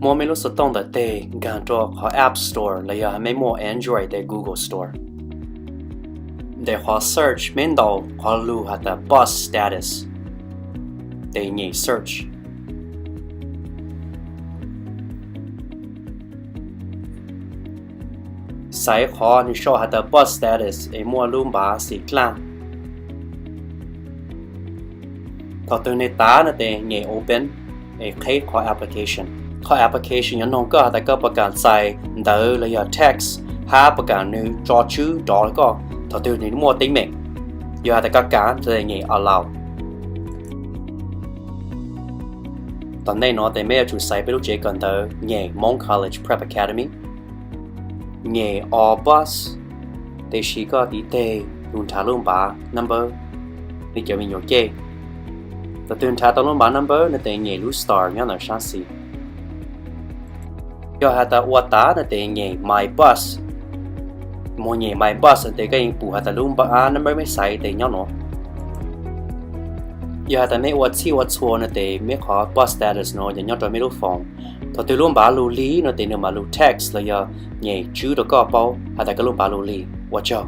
mua mấy lúc số tông đã tê gan cho họ App Store là giờ mấy mua Android để Google Store để họ search bên đầu họ lưu hạt là bus status để nhảy search sai họ như show hạt là bus status để mua luôn bà xịt lan thọ từ này ta là để nhảy open để khai họ applicationเขาแอปพลิเคชันยันน้องก็แต่ก็ประกาศใส่เดินเลยอย่า text หาประกาศนึงจอชื่อจอแล้วก็ถ้าตัวนี้มัวติ้งเมกอย่าแต่ก็การจะยังไงเอาเราตอนนี้น้องแต่ไม่จุดใส่ไปรู้เจกันเดินไง Hmong College Prep Academy ไง all bus แต่ชีก็ดีเตะลุนทาลุนบา number นี่จะมีอยู่เจแต่ตื่นทาตอนลุนบา number นั่นแต่ไงรู้ star งั้นหน่อยชาสีcho hạt uất tá là để nhảy my bus mua nhảy my bus để cái phụ hạt luôn ba nó mới xài để nhau nó giờ hạt mấy uất chi uất xua là để mấy khó bus status nó để nhau cho mấy lúc phòng thôi từ luôn ba lưu lý nó để nếu mà lưu text là giờ nhảy chữ được có bao hạt cái luôn ba lưu lý uất cho